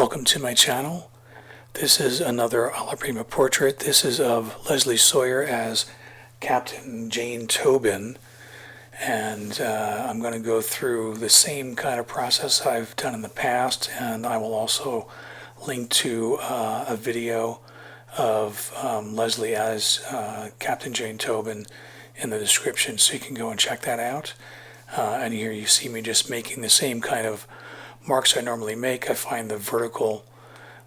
Welcome to my channel. This is another alla prima portrait. This is of Lezlie Sawyer as Captain Jane Tobin, and I'm going to go through the same kind of process I've done in the past, and I will also link to a video of Lezlie as Captain Jane Tobin in the description, so you can go and check that out. And here you see me just making the same kind of marks I normally make. I find the vertical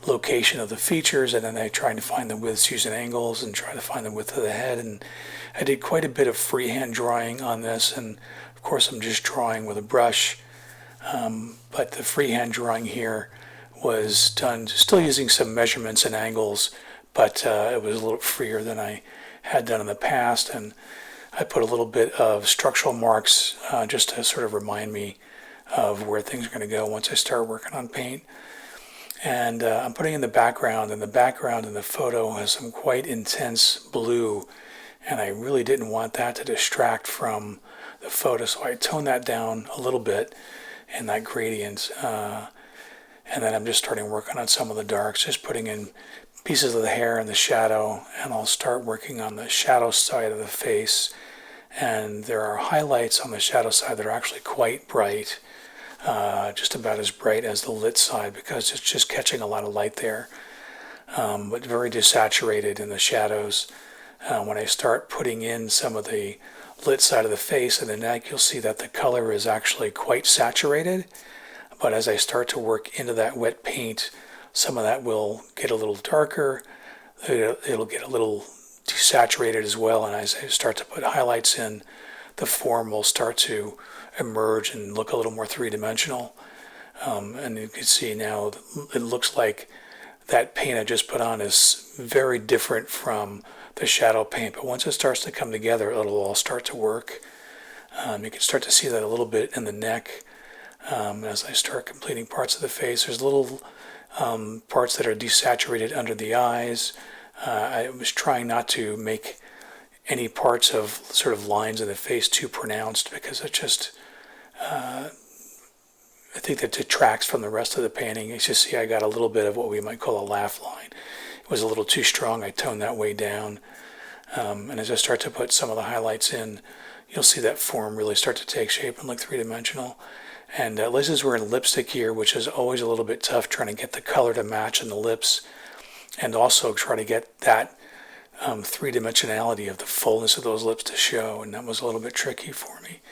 location of the features, and then I try to find the widths using angles and try to find the width of the head. And I did quite a bit of freehand drawing on this, and of course I'm just drawing with a brush, but the freehand drawing here was done still using some measurements and angles, but it was a little freer than I had done in the past. And I put a little bit of structural marks just to sort of remind me of where things are going to go once I start working on paint. And I'm putting in the background, and the background in the photo has some quite intense blue, and I really didn't want that to distract from the photo, so I toned that down a little bit in that gradient. And then I'm just starting working on some of the darks, just putting in pieces of the hair and the shadow, and I'll start working on the shadow side of the face. And there are highlights on the shadow side that are actually quite bright, just about as bright as the lit side, because it's just catching a lot of light there, but very desaturated in the shadows. When I start putting in some of the lit side of the face and the neck, you'll see that the color is actually quite saturated, but as I start to work into that wet paint, some of that will get a little darker, it'll get a little desaturated as well, and as I start to put highlights in, the form will start to emerge and look a little more three-dimensional. And you can see now it looks like that paint I just put on is very different from the shadow paint, but once it starts to come together, it'll all start to work. You can start to see that a little bit in the neck. As I start completing parts of the face, there's little parts that are desaturated under the eyes. I was trying not to make any parts of sort of lines in the face too pronounced, because it just, I think that detracts from the rest of the painting. You just see I got a little bit of what we might call a laugh line. It was a little too strong. I toned that way down. And as I start to put some of the highlights in, you'll see that form really start to take shape and look three-dimensional. And Liz is wearing lipstick here, which is always a little bit tough, trying to get the color to match in the lips, and also try to get that three-dimensionality of the fullness of those lips to show, and that was a little bit tricky for me.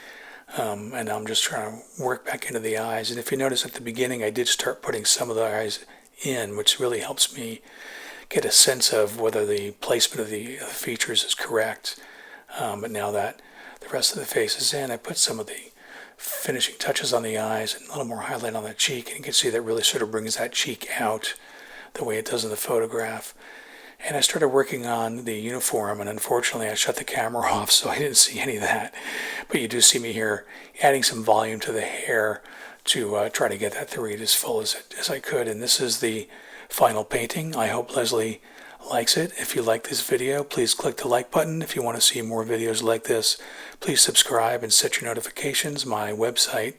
And I'm just trying to work back into the eyes. And if you notice at the beginning, I did start putting some of the eyes in, which really helps me get a sense of whether the placement of the features is correct. But now that the rest of the face is in, I put some of the finishing touches on the eyes and a little more highlight on the cheek, and you can see that really sort of brings that cheek out the way it does in the photograph. And I started working on the uniform, and unfortunately I shut the camera off, so I didn't see any of that. But you do see me here adding some volume to the hair to try to get that to read as full as I could. And this is the final painting. I hope Lezlie likes it. If you like this video, please click the like button. If you want to see more videos like this, please subscribe and set your notifications. My website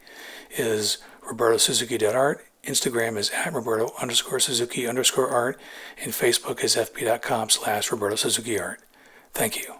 is robertosuzuki.art. Instagram is @Roberto_Suzuki_art, and Facebook is fb.com/RobertoSuzukiArt. Thank you.